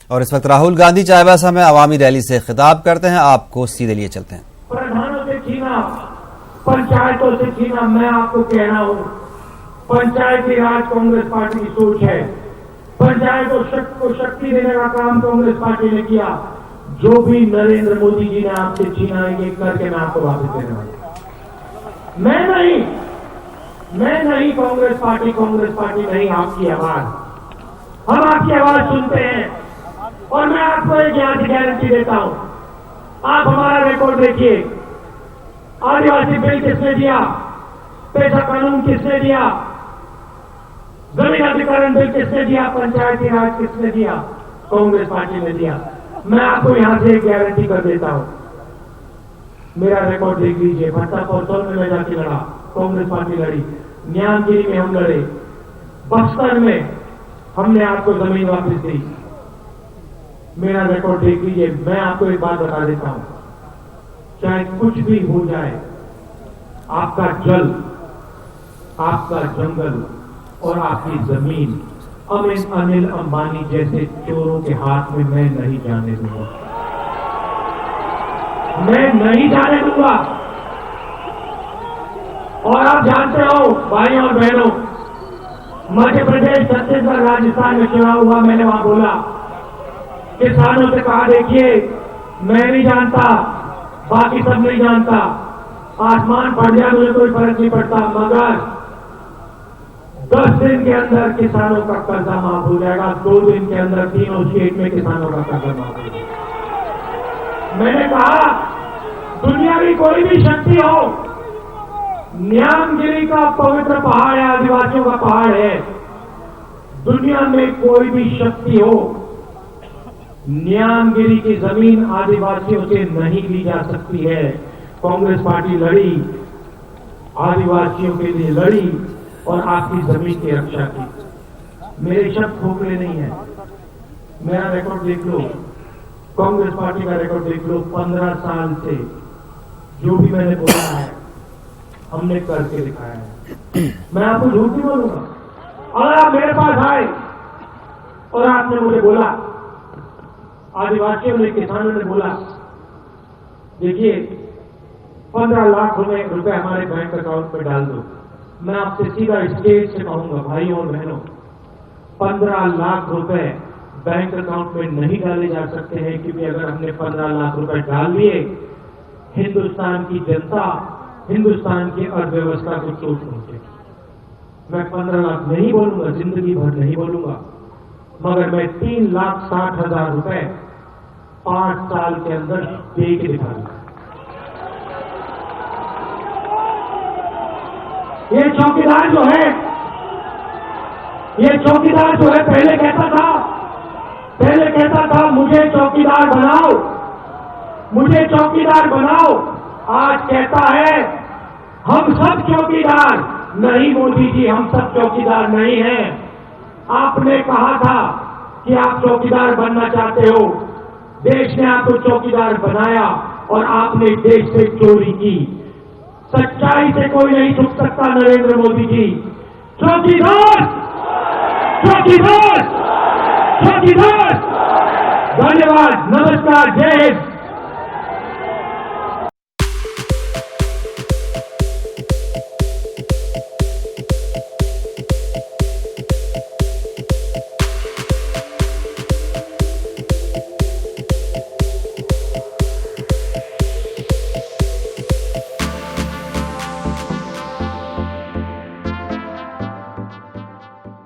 और इस वक्त राहुल गांधी चाईबासा में अवामी रैली से खिताब करते हैं। आपको सीधे लिए चलते हैं। प्रधानों से छीना, पंचायतों से छीना, मैं आपको कह रहा हूं, पंचायती राज कांग्रेस पार्टी की सोच है। पंचायतों को शक्ति देने का काम कांग्रेस पार्टी ने किया। जो भी नरेंद्र मोदी जी ने आपसे छीना, ये करके मैं आपको वापस देने वाला। मैं नहीं, कांग्रेस पार्टी नहीं, आपकी आवाज। हम आपकी आवाज सुनते हैं और मैं आपको एक यहाँ की गारंटी देता हूं। आप हमारा रिकॉर्ड देखिए। आदिवासी बिल किसने दिया? पेशा कानून किसने दिया? जमीन अधिग्रहण बिल किसने दिया? पंचायती राज किसने दिया? कांग्रेस पार्टी ने दिया। मैं आपको यहां से एक गारंटी कर देता हूं। मेरा रिकॉर्ड देख लीजिए। भट्टा पौसौल में मैं जाके लड़ा, कांग्रेस पार्टी लड़ी। न्यामगिरी में हम लड़े। बक्सर में हमने आपको जमीन वापस दी। मेरा रिकॉर्ड देख लीजिए। मैं आपको एक बात बता देता हूं, चाहे कुछ भी हो जाए, आपका जल, आपका जंगल और आपकी जमीन अनिल अंबानी जैसे चोरों के हाथ में मैं नहीं जाने दूंगा। मैं नहीं जाने दूंगा। और आप जानते हो भाइयों और बहनों, मध्य प्रदेश, छत्तीसगढ़, राजस्थान में चुनाव हुआ। मैंने वहां बोला, किसानों से कहा, देखिए मैं नहीं जानता, बाकी सब नहीं जानता, आसमान फट जाए मुझे कोई फर्क नहीं पड़ता, मगर 10 दिन के अंदर किसानों का कर्जा माफ हो जाएगा। 2 दिन के अंदर तीनों स्टेट में किसानों का कर्जा माफ हो जाएगा। मैंने कहा, दुनिया की कोई भी शक्ति हो, न्यामगिरी का पवित्र पहाड़ है, आदिवासियों का पहाड़ है, दुनिया में कोई भी शक्ति हो, न्यामगिरी की जमीन आदिवासियों से नहीं ली जा सकती है। कांग्रेस पार्टी लड़ी, आदिवासियों के लिए लड़ी और आपकी जमीन की रक्षा की। मेरे शब्द खोखले नहीं है। मेरा रिकॉर्ड देख लो, कांग्रेस पार्टी का रिकॉर्ड देख लो। 15 साल से जो भी मैंने बोला है, हमने करके दिखाया है। मैं आपको झूठ नहीं बोलूंगा। अगर आप मेरे पास आए और आपने मुझे बोला, आदिवासियों ने, किसानों ने बोला, देखिए 15 लाख रुपए हमारे बैंक अकाउंट में डाल दो, मैं आपसे सीधा स्टेज से कहूंगा, भाइयों और बहनों, 15 लाख रुपए बैंक अकाउंट में नहीं डाले जा सकते हैं, क्योंकि अगर हमने 15 लाख रुपए डाल दिए, हिंदुस्तान की जनता, हिंदुस्तान की अर्थव्यवस्था को चोट पहुंचेगी। मैं 15 लाख नहीं बोलूंगा, जिंदगी भर नहीं बोलूंगा, मगर मैं 3,60,000 रुपए 5 साल के अंदर दे के दिखाऊंगा। ये चौकीदार जो है, पहले कहता था मुझे चौकीदार बनाओ, मुझे चौकीदार बनाओ। आज कहता है हम सब चौकीदार। नहीं मोदी जी, हम सब चौकीदार नहीं हैं। आपने कहा था कि आप चौकीदार बनना चाहते हो, देश ने आपको चौकीदार बनाया और आपने देश से चोरी की। सच्चाई से कोई नहीं छुप सकता नरेंद्र मोदी जी। चौकीदार, चौकीदार, चौकीदार। धन्यवाद, नमस्कार, जय हिंद।